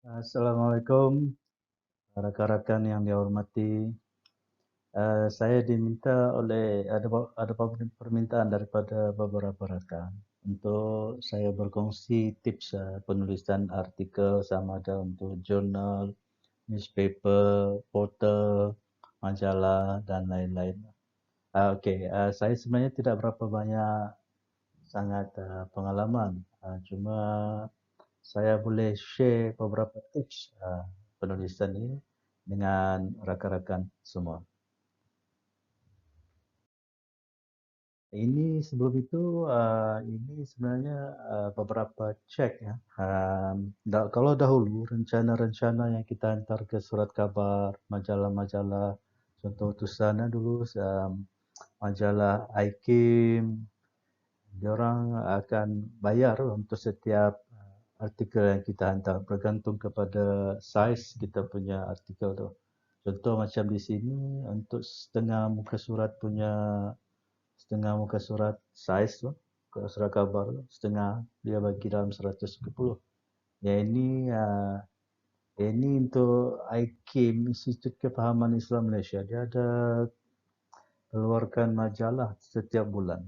Assalamualaikum, rekan-rekan yang dihormati. Saya diminta ada permintaan daripada beberapa rekan untuk saya berkongsi tips penulisan artikel sama ada untuk jurnal, newspaper, portal, majalah dan lain-lain. Okey, saya sebenarnya tidak berapa banyak sangat pengalaman. Cuma saya boleh share beberapa tips penulisan ini dengan rakan-rakan semua. Ini sebelum itu, ini sebenarnya beberapa cek ya. Kalau dahulu rencana-rencana yang kita hantar ke surat khabar, majalah-majalah, contoh utusannya dulu majalah IKIM, diorang akan bayar untuk setiap artikel yang kita hantar bergantung kepada saiz kita punya artikel tu. Contoh macam di sini untuk setengah muka surat saiz tu, surat khabar tu, setengah dia bagi dalam 130. Yang ini untuk IKIM, Institut Kepahaman Islam Malaysia. Dia ada keluarkan majalah setiap bulan.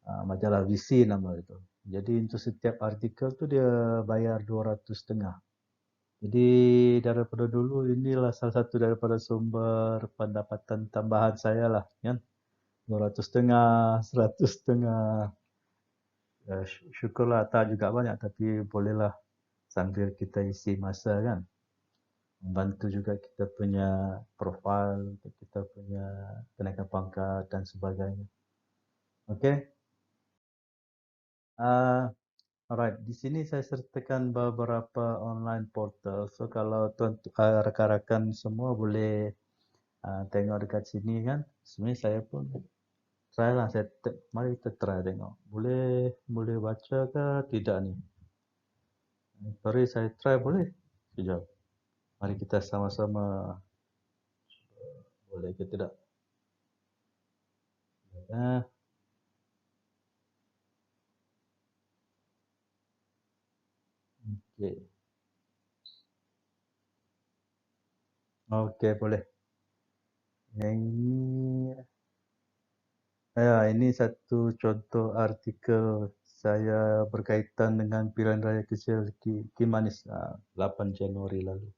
Majalah VC nama itu. Jadi untuk setiap artikel tu dia bayar 200 setengah. Jadi daripada dulu inilah salah satu daripada sumber pendapatan tambahan saya lah, kan? 200 setengah, 100 setengah. Syukurlah tak juga banyak tapi bolehlah sambil kita isi masa kan. Membantu juga kita punya profil, untuk kita punya kenaikan pangkat dan sebagainya. Okey. Uh, Alright, di sini saya sertakan beberapa online portal. So kalau rakan-rakan semua boleh tengok dekat sini kan. Sebenarnya saya pun try lah. Mari kita try tengok. Boleh boleh baca ke tidak ni? Sorry, saya try boleh? Sekejap. Mari kita sama-sama boleh ke tidak? Ah, okey. Okey, boleh. Yang ini satu contoh artikel saya berkaitan dengan pilihan raya kecil Kimanis 8 Januari lalu.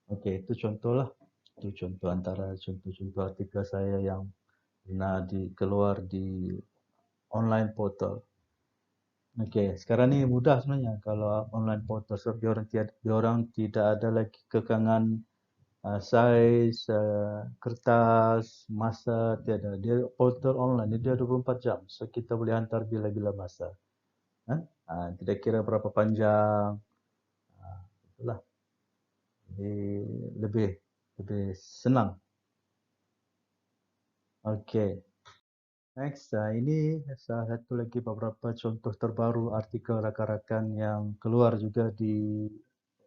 Okey, itu contohlah. Itu contoh antara contoh-contoh artikel saya yang pernah keluar di online portal. Okey, sekarang ni mudah sebenarnya kalau online portal sebab diorang tidak ada lagi kekangan saiz, kertas, masa tiada. Dia portal online, dia 24 jam. So kita boleh hantar bila-bila masa. Tidak kira berapa panjang. Itulah. Jadi lebih lebih senang. Okey. Next, ini salah satu lagi beberapa contoh terbaru artikel rakan-rakan yang keluar juga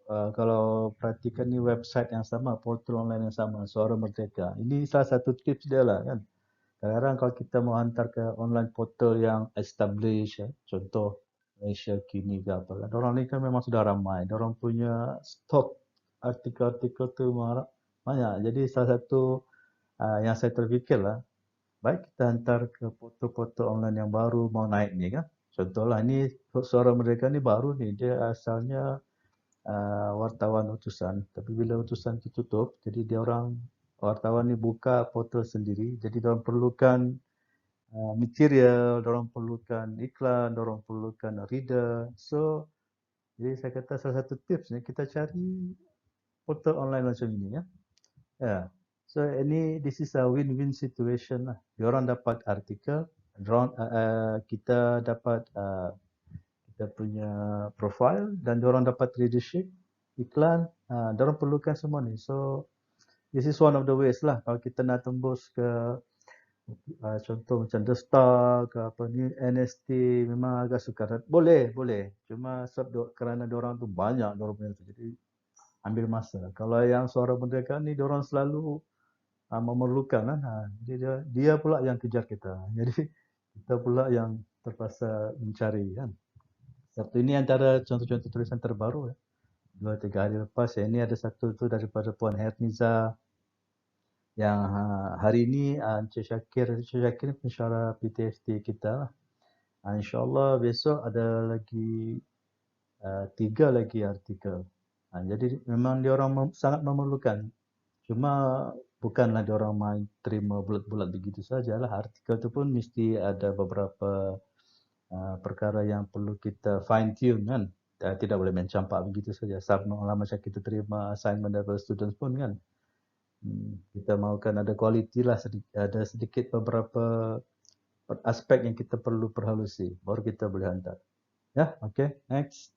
kalau perhatikan ni website yang sama, portal online yang sama, Suara Merdeka. Ini salah satu tips dia lah kan. Kadang-kadang kalau kita mau hantar ke online portal yang established, contoh Malaysia Kini ke apa, orang ni kan memang sudah ramai. Orang punya stok artikel-artikel tu banyak. Jadi salah satu yang saya terfikir lah, baik kita hantar ke portal-portal online yang baru mau naik ni kan. Contohlah ni Suara Merdeka ni baru ni, dia asalnya wartawan utusan. Tapi bila utusan itu tutup, jadi dia orang wartawan ni buka portal sendiri. Jadi dia orang perlukan material, dia orang perlukan iklan, dia orang perlukan reader. So, jadi saya kata salah satu tips ni kita cari portal online macam ini ya. Ya. So this is a win-win situation lah. Diorang dapat artikel, kita dapat kita punya profile dan diorang dapat readership, iklan, diorang perlukan semua ni. So this is one of the ways lah kalau kita nak tembus ke contoh macam The Star ke apa ni NST memang agak sukar. Boleh, boleh. Cuma kerana diorang tu banyak diorang punya tu. Jadi ambil masa. Kalau yang Suara Merdeka ni diorang selalu memerlukan kan. Jadi dia pula yang kejar kita. Jadi kita pula yang terpaksa mencari kan. Satu ini antara contoh-contoh tulisan terbaru ya. 2-3 hari lepas. Ini ada satu tu daripada Puan Herniza yang hari ini Encik Syakir ni pensyarah PTFT kita lah. InsyaAllah besok ada lagi 3 lagi artikel. Jadi memang diorang sangat memerlukan. Cuma bukanlah diorang main terima bulat-bulat begitu sajalah. Artikel tu pun mesti ada beberapa perkara yang perlu kita fine tune kan. Tidak boleh main campak begitu saja. Sama lah macam kita terima assignment daripada students pun kan. Kita mahukan ada kualiti lah, ada sedikit beberapa aspek yang kita perlu perhalusi. Baru kita boleh hantar. Ya, okay, next.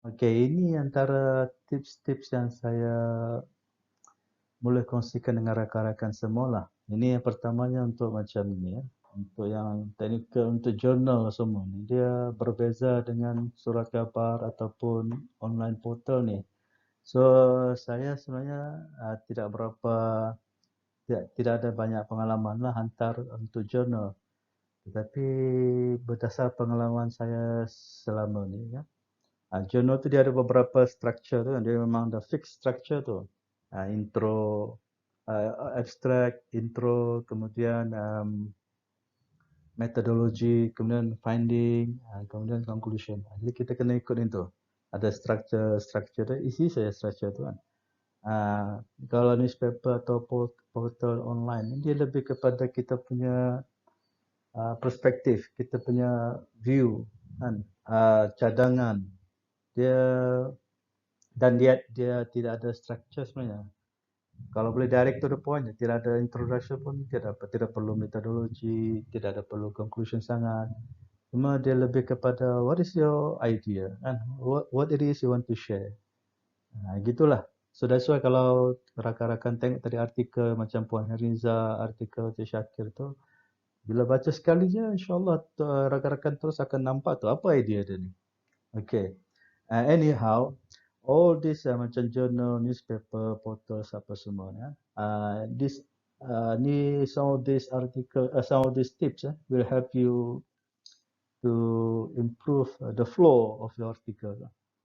Okay, ini antara tips-tips yang saya boleh kongsikan dengan rakan-rakan semua lah. Ini yang pertamanya untuk macam ni ya. Untuk yang technical, untuk jurnal semua ni. Dia berbeza dengan surat khabar ataupun online portal ni. So, saya sebenarnya tidak ada banyak pengalaman lah hantar untuk jurnal. Tetapi berdasar pengalaman saya selama ni ya. Jurnal tu dia ada beberapa structure tu kan. Dia memang ada fixed structure tu. Intro, abstract, intro, kemudian methodology, kemudian finding, kemudian conclusion. Jadi kita kena ikut itu. Ada structure tu, isi saya structure tu kan. Kalau newspaper atau portal online, dia lebih kepada kita punya perspektif, kita punya view, kan, cadangan. Dia tidak ada structure sebenarnya. Kalau boleh direct to the point, tidak ada introduction pun tidak perlu metodologi, tidak ada perlu conclusion sangat. Cuma dia lebih kepada what is your idea and what it is you want to share. Gitulah. So that's why kalau rakan-rakan tengok tadi artikel macam Puan Heriza, artikel Cik Syakir tu, bila baca sekali je insya-Allah rakan-rakan terus akan nampak tu apa idea dia ni. Okay. Anyhow, all this macam journal, newspaper, portals apa semua ya. Some of these article, some of these tips will help you to improve the flow of your article.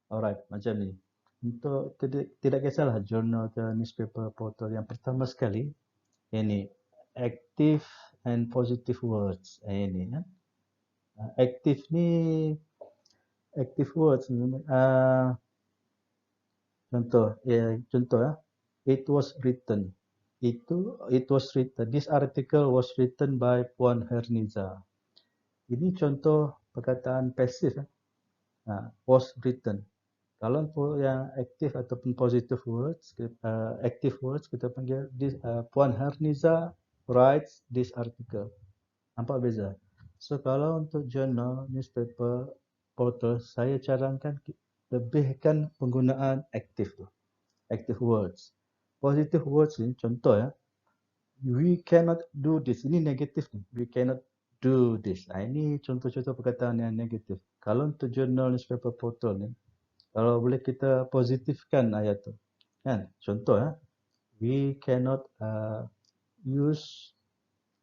Alright, macam ni. Untuk tidak kisahlah journal ke newspaper, portal. Yang pertama sekali, ini active and positive words. Ini ya. Active words ni. Contoh ya. It was written. It was written. This article was written by Puan Herniza. Ini contoh perkataan pasif. Was written. Kalau yang active ataupun positive words, active words kita panggil this, Puan Herniza writes this article. Nampak beza? So kalau untuk journal, newspaper, portal, saya cadangkan lebihkan penggunaan active tu. Active words. Positive words ni contoh ya. We cannot do this. Ini negatif ni. We cannot do this. Ini contoh-contoh perkataan yang negatif. Kalau untuk journal, newspaper, portal ni, kalau boleh kita positifkan ayat tu. Kan? Contoh ya. We cannot use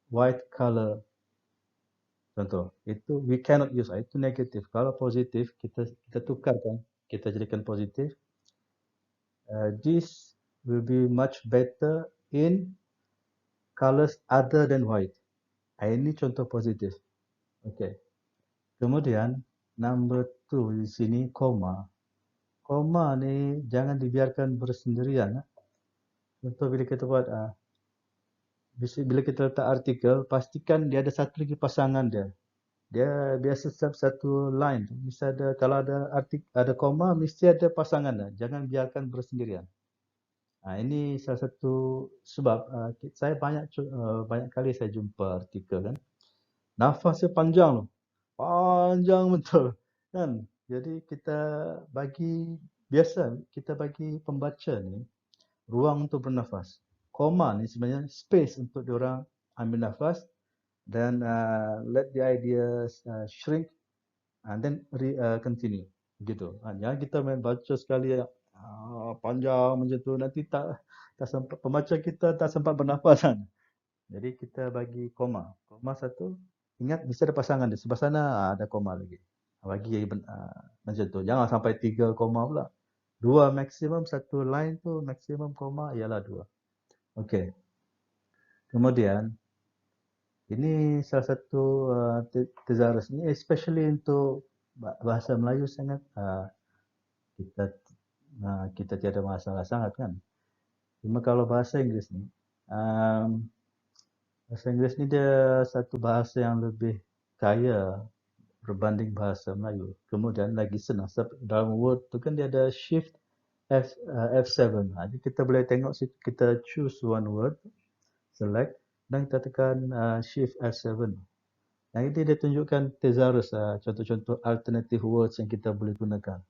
white color. Contoh. Itu we cannot use. Itu negatif. Kalau positif, kita tukarkan. Kita jadikan positif. This will be much better in colors other than white. Ini contoh positif. Okay. Kemudian, number 2 di sini, koma. Koma ni jangan dibiarkan bersendirian. Contoh bila kita buat, bila kita letak artikel, pastikan dia ada satu lagi pasangan dia. Dia biasa satu line. Kalau ada koma, mesti ada pasangan dia. Jangan biarkan bersendirian. Ini salah satu sebab saya banyak kali saya jumpa artikel kan. Nafasnya panjang loh. Panjang betul. Kan? Jadi kita bagi pembaca ni ruang untuk bernafas. Koma ni sebenarnya space untuk diorang ambil nafas dan let the ideas shrink and then continue. Gitu. Jangan kita main baca sekali panjang macam tu nanti tak sempat pembaca kita tak sempat bernafas kan. Jadi kita bagi koma. Koma satu, ingat mesti ada pasangan dia. Sebelah sana ada koma lagi. Bagi macam tu. Jangan sampai 3 koma pula. 2 maksimum, satu line tu maksimum koma ialah 2. Okey. Kemudian ini salah satu thesaurus ni especially untuk bahasa Melayu sangat kita kita tiada masalah sangat kan. Cuma kalau bahasa Inggeris ni bahasa Inggeris ni dia satu bahasa yang lebih kaya berbanding bahasa Melayu. Kemudian lagi senang sebab dalam Word tu kan dia ada shift F7. Jadi kita boleh tengok situ, kita choose one word, select dan kita tekan shift F7. Yang ini dia tunjukkan thesaurus, contoh-contoh alternative words yang kita boleh gunakan.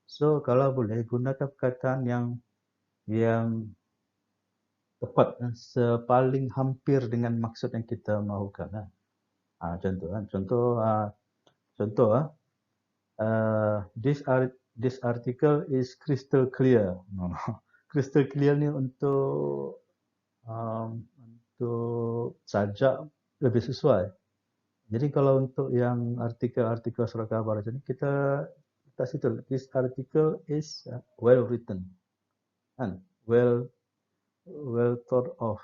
So kalau boleh gunakan perkataan yang tepat, sepaling hampir dengan maksud yang kita mahukan. Contoh, this article is crystal clear. Crystal clear ni untuk sajak lebih sesuai. Jadi kalau untuk yang artikel-artikel surat khabar macam ni, kita letak situ. This article is well written. Kan? Well thought of.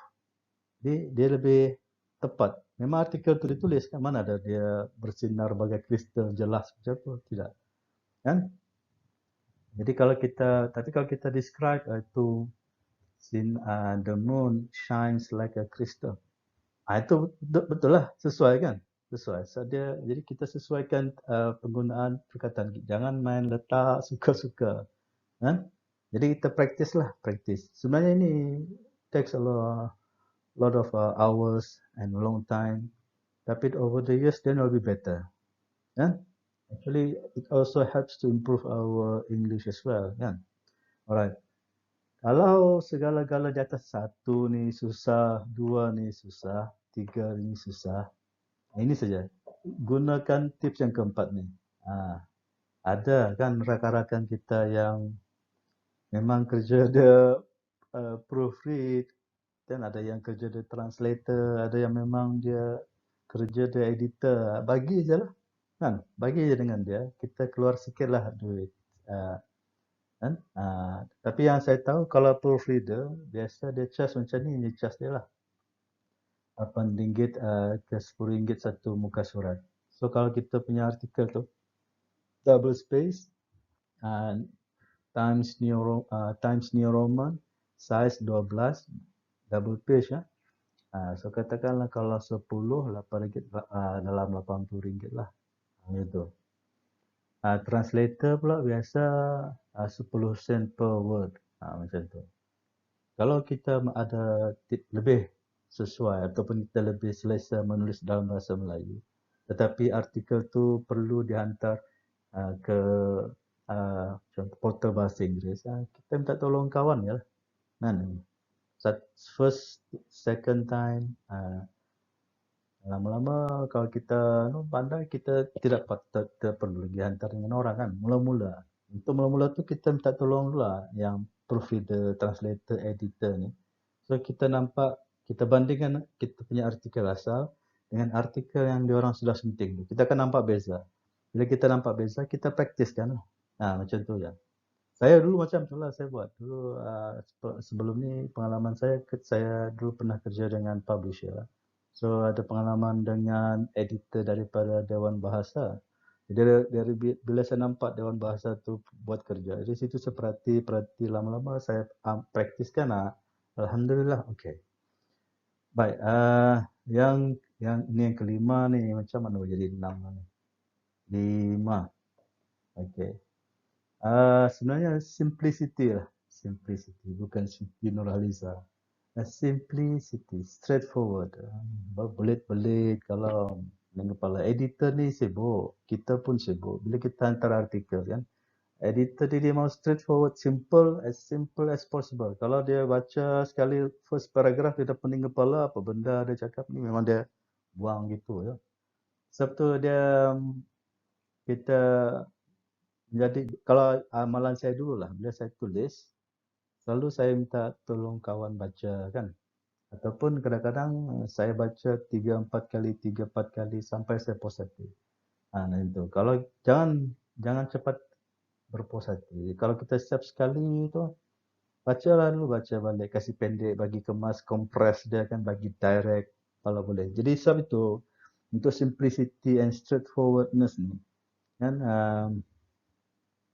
Jadi dia lebih tepat. Memang artikel tu ditulis kan, mana ada dia bersinar bagai kristal jelas macam tu, tidak. Kan? Jadi tapi kalau kita describe itu the moon shines like a crystal. Itu betul lah, sesuai kan? Sesuai. So jadi kita sesuaikan penggunaan perkataan. Jangan main letak suka-suka. Kan? Jadi kita practice. Sebenarnya ini takes a lot of hours and a long time. Tapi over the years then will be better. Kan? Actually, it also helps to improve our English as well. Kan? Alright. Kalau segala-gala di atas 1 ni susah, 2 ni susah, 3 ni susah. Ini saja. Gunakan tips yang keempat ni. Ada kan rakan-rakan kita yang memang kerja dia proofread, dan ada yang kerja dia translator, ada yang memang dia kerja dia editor. Bagi je lah. Kan? Bagi je dengan dia. Kita keluar sikit lah duit. Kan? Tapi yang saya tahu kalau proofreader biasa dia charge macam ni, dia charge dia lah RM8 ke RM10 satu muka surat. So kalau kita punya artikel tu double space Times New Roman size 12 double page so katakanlah kalau 10 RM8 dalam RM80 lah gitu. Translator pula biasa 10 sen per word macam tu. Kalau kita ada tip lebih sesuai ataupun kita lebih selesa menulis dalam bahasa Melayu, tetapi artikel tu perlu dihantar ke contoh portal bahasa Inggeris, kita minta tolong kawan ya lah. First, second time, lama-lama kalau kita pandai, kita tidak perlu lagi hantar dengan orang kan. Mula-mula. Untuk mula-mula tu kita minta tolong dulu lah yang proofreader, translator, editor ni. So kita nampak, kita bandingkan kita punya artikel asal dengan artikel yang diorang sudah sunting tu. Kita akan nampak beza. Bila kita nampak beza, kita praktis kan. Macam tu ya. Saya dulu macam tu lah saya buat. Dulu sebelum ni pengalaman saya dulu pernah kerja dengan publisher lah. So ada pengalaman dengan editor daripada Dewan Bahasa. Jadi bila saya nampak Dewan Bahasa tu buat kerja, dari situ saya perhati lama-lama saya praktiskan. Alhamdulillah, okey. Baik, yang ini yang kelima ni macam mana jadi 6 ni? 5. Okey. Sebenarnya simplicity lah. Simplicity, bukan Siti Nurhaliza. Simplicity, straightforward. Belit-belit kalau dengan kepala. Editor ni sibuk. Kita pun sibuk. Bila kita hantar artikel kan, editor dia mau straightforward, simple as possible. Kalau dia baca sekali first paragraph, dia dah pening kepala, apa benda dia cakap ni memang dia buang gitu ya. Sebab tu kita jadi kalau amalan saya dulu lah, bila saya tulis, selalu saya minta tolong kawan baca kan. Ataupun kadang-kadang saya baca 3-4 kali sampai saya puas hati. Nah itu. Kalau jangan cepat berpuas hati. Kalau kita siap sekali itu, bacalah dulu, baca balik, kasih pendek, bagi kemas, kompres dia kan, bagi direct kalau boleh. Jadi sebab itu untuk simplicity and straightforwardness ni kan,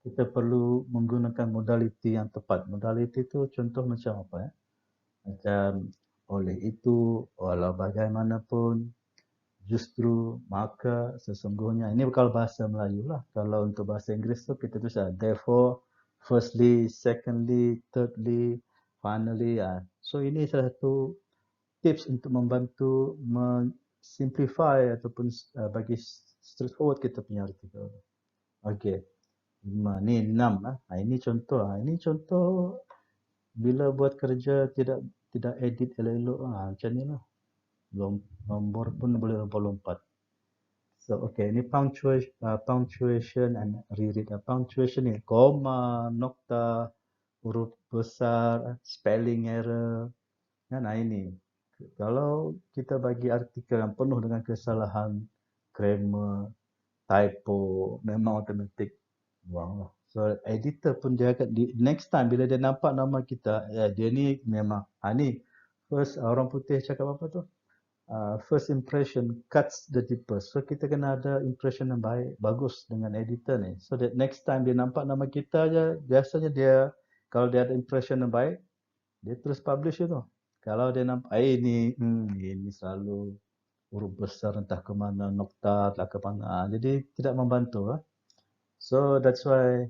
kita perlu menggunakan modality yang tepat. Modality itu contoh macam apa ya? Macam oleh itu, walau bagaimanapun, justru, maka, sesungguhnya. Ini kalau bahasa Melayu lah. Kalau untuk bahasa Inggeris tu kita tulis therefore, firstly, secondly, thirdly, finally. So ini salah satu tips untuk membantu simplify ataupun bagi straightforward kita punya artikel. Okey. 5 ni 6 lah. Ini contoh. Ini contoh bila buat kerja tidak edit elok-elok macam ni lah. Nombor pun boleh lompat-lompat. So okay, ini punctuation and reread. Punctuation ni koma, nokta, huruf besar, spelling error. Kan ini. Kalau kita bagi artikel yang penuh dengan kesalahan grammar, typo, memang automatic buang lah. So editor pun dia akan next time bila dia nampak nama kita, dia ni memang ni first orang putih cakap apa tu? First impression cuts the deepest. So kita kena ada impression yang baik, bagus dengan editor ni. So that next time dia nampak nama kita je, biasanya dia kalau dia ada impression yang baik, dia terus publish itu. Kalau dia nampak ini selalu huruf besar entah ke mana, nokta entah ke mana. Jadi tidak membantu. So that's why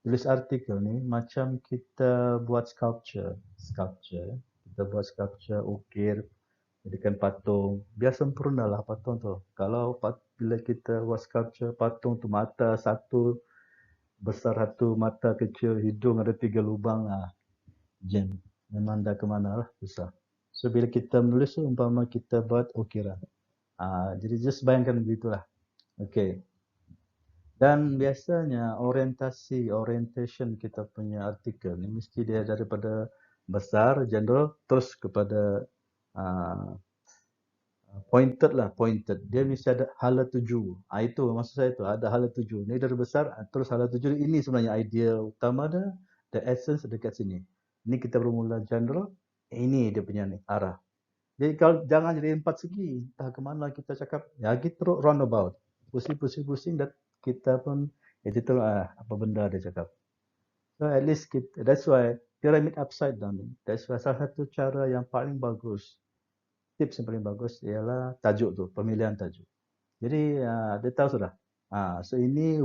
tulis artikel ni macam kita buat sculpture. Kita buat sculpture, ukir, jadikan patung. Biar sempurna lah patung tu. Kalau bila kita buat sculpture, patung tu mata satu, besar satu, mata kecil, hidung ada 3 lubang. Jam. Memang dah ke mana lah, susah. So bila kita menulis tu, umpama kita buat ukiran. Jadi just bayangkan begitulah. Okay. Dan biasanya orientation kita punya artikel ni mesti dia daripada besar, general, terus kepada pointed. Dia mesti ada hala tuju. Itu maksud saya tu, ada hala tuju. Ni dari besar, terus hala tuju. Ini sebenarnya idea utama dia, the essence dekat sini. Ini kita bermula general, ini dia punya ni, arah. Jadi kalau jangan jadi 4 segi, entah ke mana kita cakap, ya kita terus roundabout. Pusing dan kita pun editor apa benda dia cakap. So at least that's why pyramid upside down. That's why salah satu cara yang paling bagus, tips yang paling bagus ialah tajuk tu, pemilihan tajuk. Jadi dia tahu sudah. So ini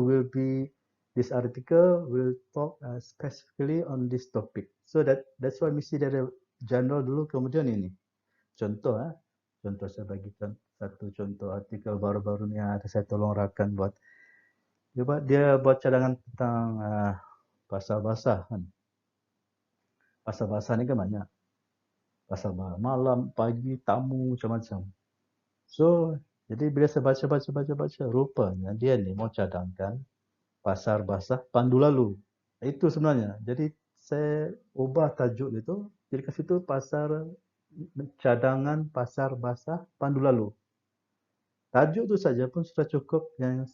this article will talk specifically on this topic. So that's why mesti dari general dulu, kemudian ini. Contoh saya bagi satu contoh artikel baru-baru ni ada saya tolong rakan buat. Dia buat cadangan tentang pasal basah kan. Pasal basah ni kan banyak. Pasal malam, pagi, tamu, macam-macam. So, jadi bila saya baca, rupanya dia ni mau cadangkan pasar basah pandu lalu. Itu sebenarnya. Jadi saya ubah tajuk itu, jadi kat situ cadangan pasar basah pandu lalu. Tajuk tu saja pun sudah cukup yang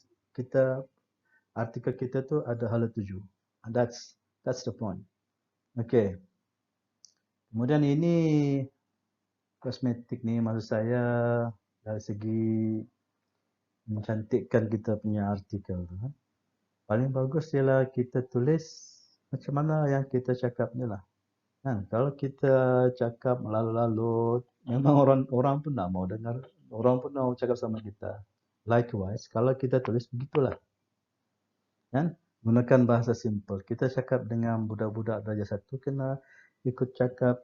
artikel kita tu ada hala tuju. That's the point. Okay. Kemudian ini kosmetik ni maksud saya dari segi mencantikkan kita punya artikel tu. Paling bagus ialah kita tulis macam mana yang kita cakap ni lah. Kalau kita cakap melalut-lalut, memang orang pun tak mau dengar. Orang pun tak mau cakap sama kita. Likewise, kalau kita tulis begitulah. Gunakan bahasa simple. Kita cakap dengan budak-budak darjah 1, kena ikut cakap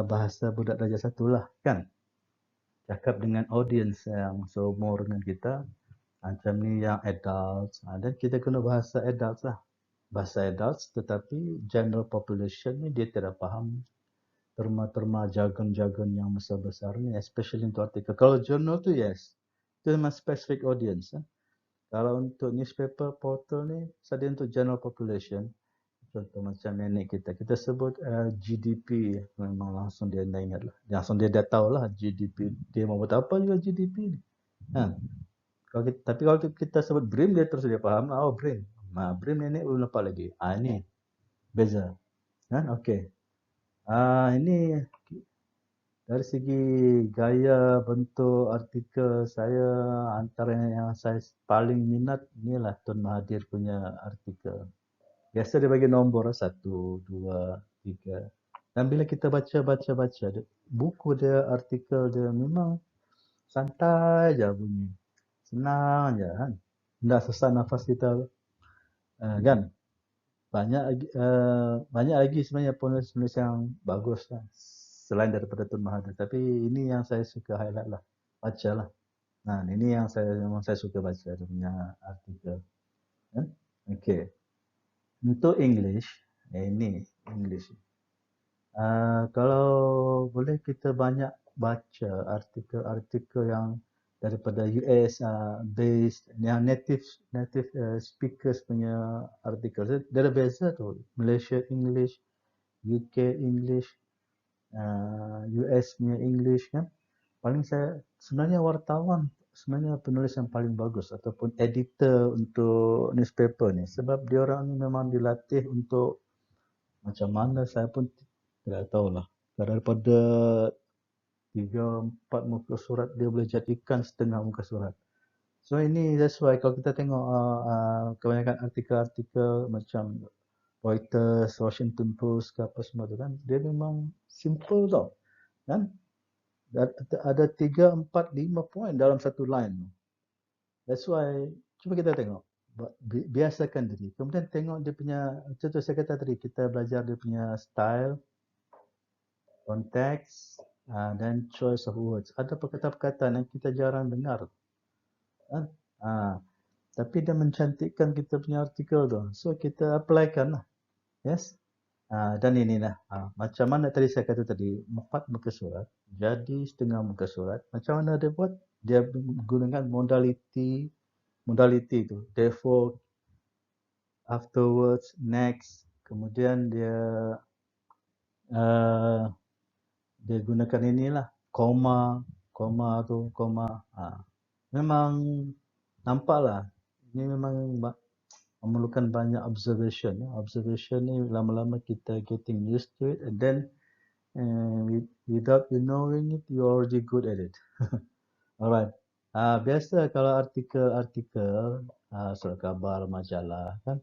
bahasa budak darjah 1 lah, kan? Cakap dengan audience yang seumur dengan kita, macam ni yang adults, dan kita guna bahasa adults lah. Bahasa adults, tetapi general population ni dia tidak faham terma-terma jargon-jargon yang besar-besar ni, especially untuk artikel. Kalau journal tu yes, itu memang specific audience. Kalau untuk newspaper portal ni, saja untuk general population. Contoh macam nenek kita sebut GDP, memang langsung dia dah ingat lah. Langsung dia dah tahu lah GDP. Dia mau buat apa juga GDP ni. Tapi kalau kita sebut BRIM dia terus dia paham, oh BRIM. Nah, BRIM ini belum nampak lagi. Ini beza. Kan? Oke. Ini dari segi gaya bentuk artikel saya antara yang saya paling minat inilah Tun Mahathir punya artikel. Biasa dia bagi nombor 1, 2, 3. Dan bila kita baca buku dia, artikel dia memang santai aja bunyi. Senang aja kan. Tidak sesak nafas kita kan. Banyak lagi sebenarnya penulis-penulis yang bagus lah selain daripada Tun Mahathir. Tapi ini yang saya suka highlight lah. Baca lah. Nah, ini yang memang saya suka baca dia punya artikel. Kan? Okey. Untuk English, ini English. Kalau boleh kita banyak baca artikel-artikel yang daripada US based yang native speakers punya artikel. Dia ada beza tu. Malaysia English, UK English, US punya English kan. Paling saya sebenarnya wartawan sebenarnya penulis yang paling bagus ataupun editor untuk newspaper ni sebab dia orang ni memang dilatih untuk macam mana saya pun tidak tahulah. Daripada 3-4 muka surat dia boleh jadikan setengah muka surat. So ini that's why kalau kita tengok kebanyakan artikel-artikel macam Reuters, Washington Post ke apa semua tu kan, dia memang simple tau. Kan? Ada 3, 4, 5 point dalam satu line. That's why cuba kita tengok. Biasakan diri. Kemudian tengok dia punya, contoh saya kata tadi, kita belajar dia punya style, konteks, dan choice of words. Ada perkataan-perkataan yang kita jarang dengar. Kan? Tapi dia mencantikkan kita punya artikel tu. So kita applykan lah. Yes. Dan inilah. Macam mana tadi saya kata tadi, 4 muka surat. Jadi setengah muka surat. Macam mana dia buat? Dia menggunakan modality tu. Therefore, afterwards, next. Kemudian dia dia gunakan inilah. Koma tu. Memang nampaklah. Ini memang memerlukan banyak observation. Observation ni lama-lama kita getting used to it, and then without you knowing it, you're already good at it. Alright. Biasa kalau artikel-artikel, surat khabar, majalah kan,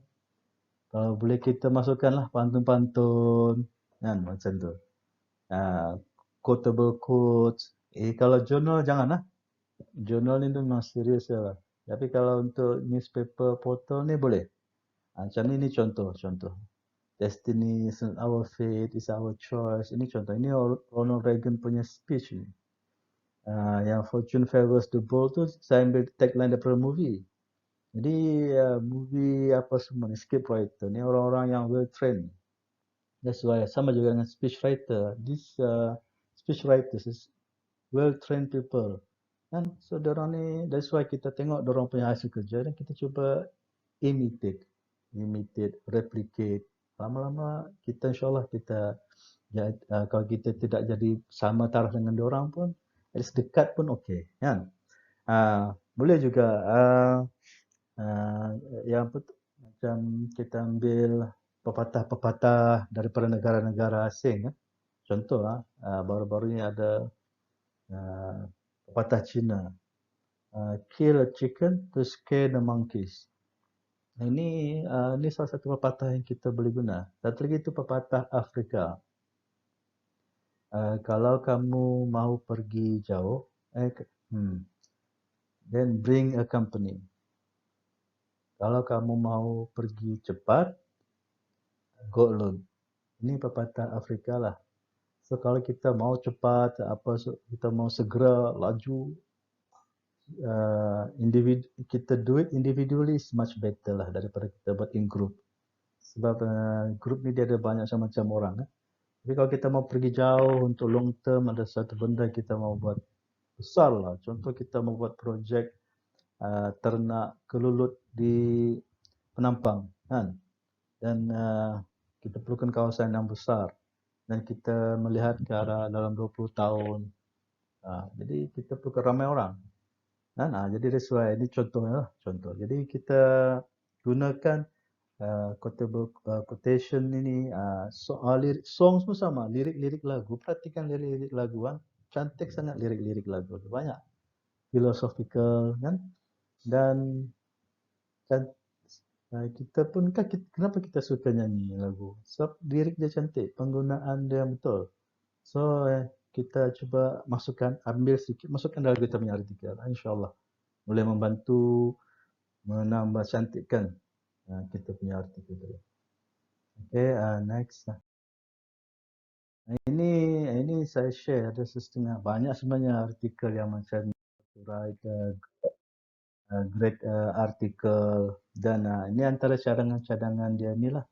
kalau boleh kita masukkanlah pantun-pantun kan macam tu. Quotable quotes. Kalau jurnal janganlah. Jurnal ni tu memang serius lah. Tapi kalau untuk newspaper portal ni boleh. Macam ni contoh. Destiny is not our fate, is our choice. Ini contoh. Ini Ronald Reagan punya speech ni. Yang Fortune Favors the Bold tu saya ambil tagline daripada movie. Jadi movie apa semua ni, script writer ni orang-orang yang well trained. That's why sama juga dengan speech writer. This speech writers is well trained people. Kan? So dorang ni, that's why kita tengok dorang punya hasil kerja dan kita cuba imitate, replicate. Lama-lama kita insyaAllah kita kalau kita tidak jadi sama taraf dengan dorang pun, at least dekat pun okey, kan? Boleh juga yang macam kita ambil pepatah-pepatah daripada negara-negara asing. Contoh baru-baru ni ada pepatah Cina. Kill a chicken to scare the monkeys. Ini salah satu pepatah yang kita boleh guna. Satu lagi itu pepatah Afrika. Kalau kamu mau pergi jauh, then bring a company. Kalau kamu mau pergi cepat, go alone. Ini pepatah Afrika lah. So kalau kita mau cepat, kita mau segera laju, kita do it individually is much better lah daripada kita buat in group. Sebab group ni dia ada banyak macam-macam orang. Tapi kalau kita mau pergi jauh untuk long term, ada satu benda kita mau buat besar lah. Contoh kita mau buat projek ternak kelulut di Penampang, kan? Dan kita perlukan kawasan yang besar. Dan kita melihat ke arah dalam 20 tahun. Jadi kita perlukan ramai orang. Kan? Jadi that's why ini contohnya lah, contoh. Jadi kita gunakan quotable quotation ini, soal lirik songs pun sama, lirik-lirik lagu. Perhatikan lirik-lirik lagu kan, cantik sangat lirik-lirik lagu. Banyak philosophical kan, dan kan kita pun kan kenapa kita suka nyanyi lagu? Sebab lirik dia cantik, penggunaan dia betul. So kita cuba masukkan, ambil sedikit, masukkan dalam kita punya artikel. InsyaAllah boleh membantu menambah cantikkan kita punya artikel tadi. Okay, next. Ini saya share ada setengah banyak sebenarnya artikel yang macam write great artikel, dan ini antara cadangan-cadangan dia ni lah.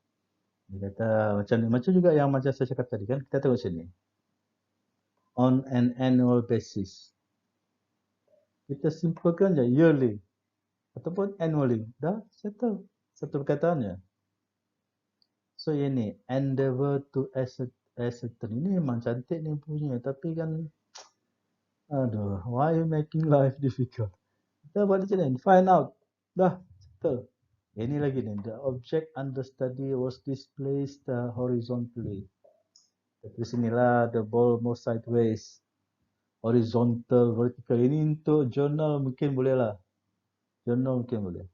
Dia kata macam juga yang macam saya cakap tadi kan, kita tengok sini. On an annual basis. Kita simpulkan je yearly ataupun annually. Dah settle satu perkataannya. So ini endeavor to ascertain. Ini memang cantik ni punya, tapi kan aduh, why you making life difficult? Kita buat macam ni, find out. Dah settle. Ini lagi ni, the object under study was displaced horizontally. Dari sinilah the ball more sideways. Horizontal, vertical. Ini untuk journal mungkin boleh lah. Journal mungkin boleh.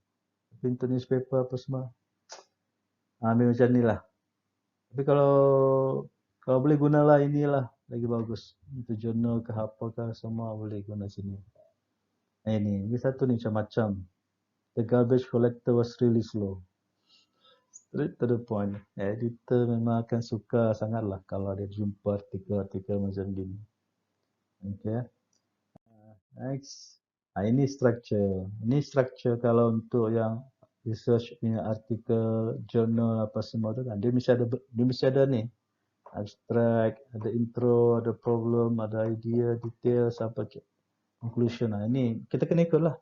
Tapi untuk newspaper apa semua, ambil macam ni lah. Tapi kalau boleh gunalah inilah lagi bagus. Untuk journal ke apa ke semua boleh guna sini. Ini satu ni macam-macam. The garbage collector was really slow. Straight to the point. Editor memang akan suka sangatlah kalau dia jumpa artikel-artikel macam gini. Okay. Next. Ini structure. Ini structure kalau untuk yang research punya artikel, journal apa semua tu kan. Dia mesti ada ni. Abstract, ada intro, ada problem, ada idea, detail sampai conclusion. Ini kita kena ikut lah.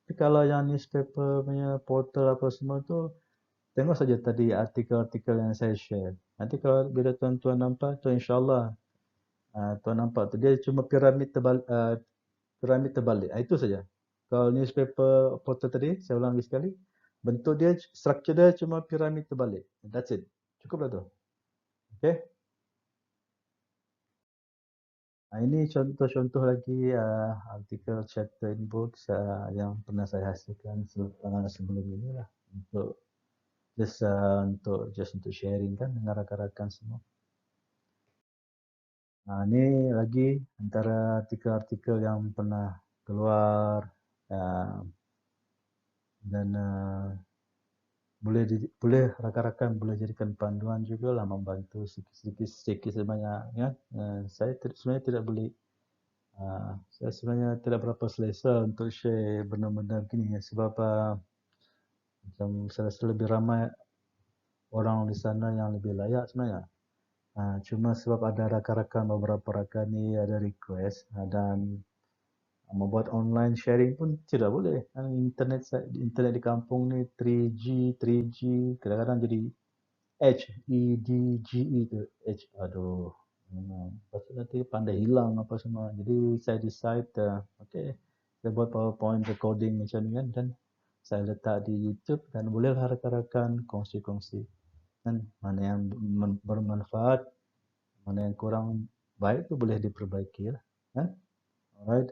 Tapi kalau yang newspaper punya portal apa semua tu, tengok saja tadi artikel-artikel yang saya share. Nanti kalau bila tuan-tuan nampak tu, insyaAllah tuan nampak tu dia cuma piramid terbalik. Itu saja. Kalau newspaper portal tadi, saya ulang lagi sekali, bentuk dia, structure dia cuma piramid terbalik. That's it. Cukuplah tu. Okay. Ini contoh-contoh lagi artikel chapter in books yang pernah saya hasilkan sebelum ini lah, untuk untuk sharing kan dengan rakan-rakan semua. Ini lagi antara artikel-artikel yang pernah keluar dan boleh rakan-rakan boleh jadikan panduan juga lah, membantu sedikit sebanyak ya. Saya sebenarnya tidak boleh saya sebenarnya tidak berapa selesa untuk share benda-benda begini ya, sebab macam saya rasa lebih ramai orang di sana yang lebih layak sebenarnya. Cuma sebab ada rakan-rakan, beberapa rakan ni ada request dan membuat online sharing pun tidak boleh. Internet di kampung ni 3G kadang-kadang jadi HEDGE tu. Aduh. Lepas tu nanti pandai hilang apa semua. Jadi saya decide, okay, saya buat PowerPoint recording macam ni kan, dan saya letak di YouTube, dan bolehlah rakan-rakan kongsi-kongsi. Dan mana yang bermanfaat, mana yang kurang baik tu boleh diperbaiki lah. Alright.